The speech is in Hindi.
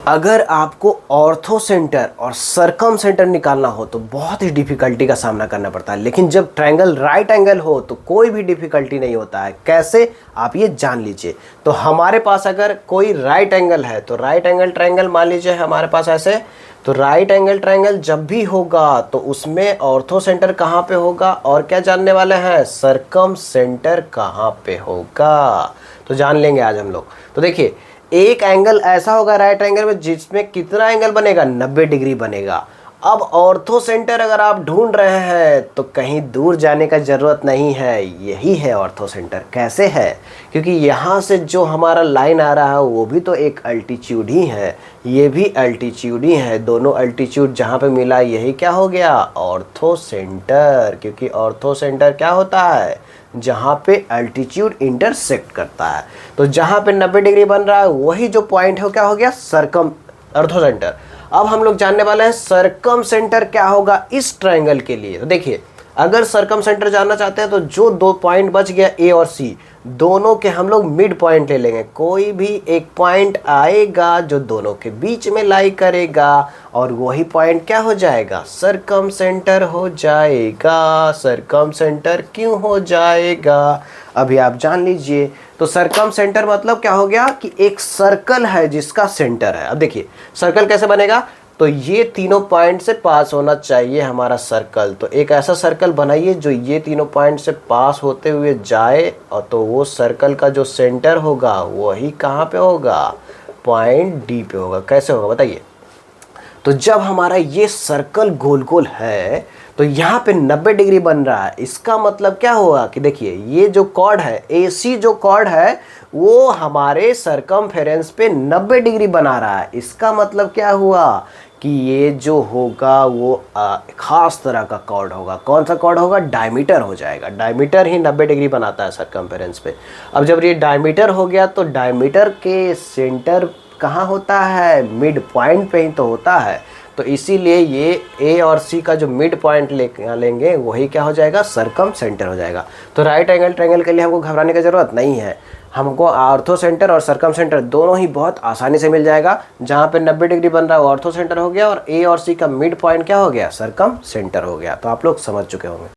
अगर आपको ऑर्थो सेंटर और सरकम सेंटर निकालना हो तो बहुत ही डिफिकल्टी का सामना करना पड़ता है, लेकिन जब ट्रायंगल राइट एंगल हो तो कोई भी डिफिकल्टी नहीं होता है। कैसे, आप ये जान लीजिए। तो हमारे पास अगर कोई राइट एंगल है तो राइट एंगल ट्रायंगल मान लीजिए हमारे पास ऐसे, तो राइट एंगल ट्रायंगल जब भी होगा तो उसमें ऑर्थो सेंटर कहाँ पे होगा और क्या जानने वाले हैं, सरकम सेंटर कहाँ पे होगा, तो जान लेंगे आज हम लोग। तो देखिए, एक एंगल ऐसा होगा राइट एंगल में जिसमें कितना एंगल बनेगा, 90 डिग्री बनेगा। अब ऑर्थो सेंटर अगर आप ढूंढ रहे हैं तो कहीं दूर जाने का ज़रूरत नहीं है, यही है ऑर्थो सेंटर। कैसे है, क्योंकि यहाँ से जो हमारा लाइन आ रहा है वो भी तो एक अल्टीट्यूड ही है, ये भी अल्टीट्यूड ही है। दोनों अल्टीट्यूड जहाँ पे मिला यही क्या हो गया, ऑर्थो सेंटर। क्योंकि ऑर्थो सेंटर क्या होता है, जहाँ पे अल्टीट्यूड इंटरसेक्ट करता है। तो जहाँ पे 90 डिग्री बन रहा है वही जो पॉइंट है क्या हो गया, सरकम ऑर्थो सेंटर। अब हम लोग जानने वाले हैं सरकम सेंटर क्या होगा इस ट्रायंगल के लिए। तो देखिए, अगर सरकम सेंटर जानना चाहते हैं तो जो दो पॉइंट बच गया ए और सी, दोनों के हम लोग मिड पॉइंट ले लेंगे। कोई भी एक पॉइंट आएगा जो दोनों के बीच में लाई करेगा और वही पॉइंट क्या हो जाएगा, सरकम सेंटर हो जाएगा। सरकम सेंटर क्यों हो जाएगा, अभी आप जान लीजिए। तो सरकम सेंटर मतलब क्या हो गया कि एक सर्कल है जिसका सेंटर है। अब देखिए सर्कल कैसे बनेगा, तो ये तीनों पॉइंट से पास होना चाहिए हमारा सर्कल। तो एक ऐसा सर्कल बनाइए जो ये तीनों पॉइंट से पास होते हुए जाए, और तो वो सर्कल का जो सेंटर होगा वही कहाँ पे होगा, पॉइंट डी पे होगा। कैसे होगा बताइए। तो जब हमारा ये सर्कल गोल गोल है तो यहाँ पे 90 डिग्री बन रहा है, इसका मतलब क्या होगा कि देखिए ये जो कॉर्ड है, AC जो कॉर्ड है वो हमारे सरकमफेरेंस पे 90 डिग्री बना रहा है। इसका मतलब क्या हुआ कि ये जो होगा वो खास तरह का कॉर्ड होगा। कौन सा कॉर्ड होगा, डायमीटर हो जाएगा। डायमीटर ही 90 डिग्री बनाता है सरकमफेरेंस पे। अब जब ये डायमीटर हो गया तो डायमीटर के सेंटर कहाँ होता है, मिड पॉइंट पे ही तो होता है। तो इसीलिए ये ए और सी का जो मिड पॉइंट लेंगे वही क्या हो जाएगा, सरकम सेंटर हो जाएगा। तो राइट एंगल ट्रायंगल के लिए हमको घबराने की ज़रूरत नहीं है। हमको ऑर्थो सेंटर और सरकम सेंटर दोनों ही बहुत आसानी से मिल जाएगा। जहाँ पे 90 डिग्री बन रहा है वो ऑर्थो सेंटर हो गया और ए और सी का मिड पॉइंट क्या हो गया, सरकम सेंटर हो गया। तो आप लोग समझ चुके होंगे।